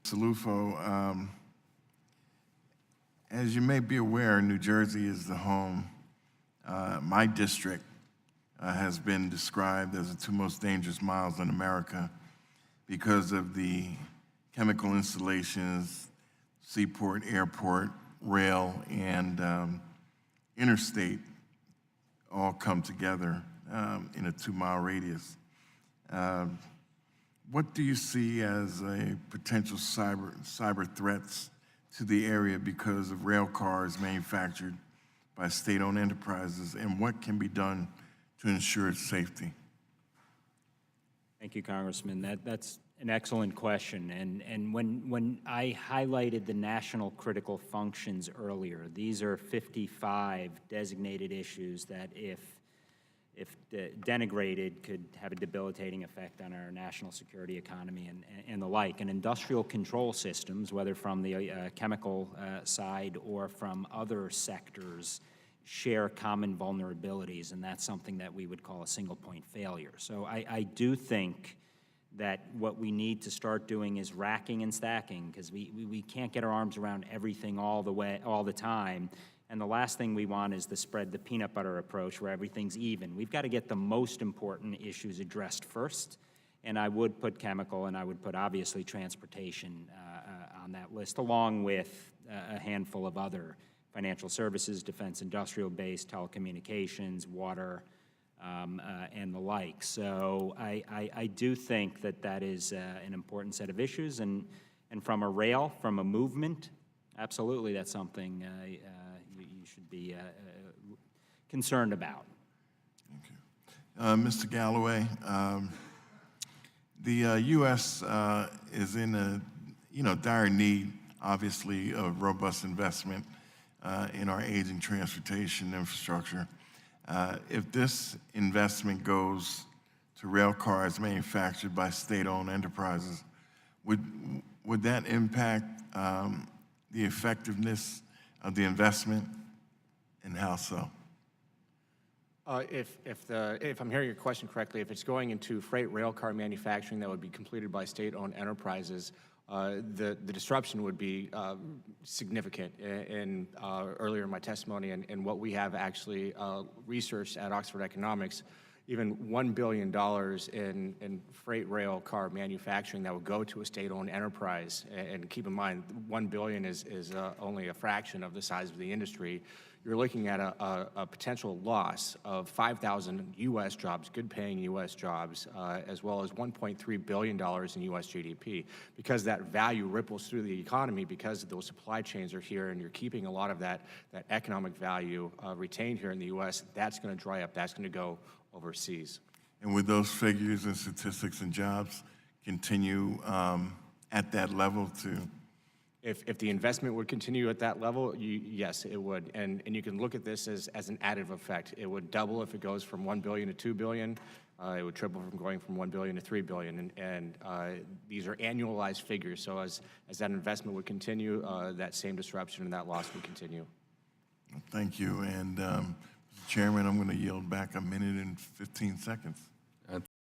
Salufo, as you may be aware, New Jersey is the home. My district has been described as the two most dangerous miles in America because of the chemical installations, seaport, airport, rail, and interstate all come together in a 2-mile radius. What do you see as a potential cyber threats to the area because of rail cars manufactured by state-owned enterprises, and what can be done to ensure its safety? Thank you, Congressman. That's an excellent question. And when I highlighted the national critical functions earlier, these are 55 designated issues that, if denigrated, could have a debilitating effect on our national security, economy, and the like. And industrial control systems, whether from the chemical side or from other sectors, share common vulnerabilities, and that's something that we would call a single point failure. So I do think that what we need to start doing is racking and stacking, because we can't get our arms around everything all the time. And the last thing we want is to spread the peanut butter approach where everything's even. We've got to get the most important issues addressed first, and I would put chemical and I would put obviously transportation on that list, along with a handful of other financial services, defense industrial base, telecommunications, water, and the like. So I do think that is an important set of issues, and from a rail, from a movement, absolutely that's something you should be concerned about. Thank you. Mr. Galloway, the U.S. is in a dire need, obviously, of robust investment in our aging transportation infrastructure. If this investment goes to rail cars manufactured by state-owned enterprises, would that impact the effectiveness of the investment, and how so? If I'm hearing your question correctly, if it's going into freight rail car manufacturing that would be completed by state-owned enterprises, the disruption would be significant. Earlier in my testimony, and what we have actually researched at Oxford Economics, even $1 billion in freight rail car manufacturing that would go to a state-owned enterprise. And keep in mind, $1 billion is only a fraction of the size of the industry. You're looking at a potential loss of 5,000 U.S. jobs, good-paying U.S. jobs, as well as $1.3 billion in U.S. GDP. Because that value ripples through the economy, because those supply chains are here, and you're keeping a lot of that economic value retained here in the U.S., that's going to dry up. That's going to go overseas. And would those figures and statistics and jobs continue at that level too? If the investment would continue at that level, yes, it would. And you can look at this as an additive effect. It would double if it goes from $1 billion to $2 billion. It would triple from going from $1 billion to $3 billion. And these are annualized figures. So as that investment would continue, that same disruption and that loss would continue. Thank you. And Mr. Chairman, I'm going to yield back 1 minute and 15 seconds.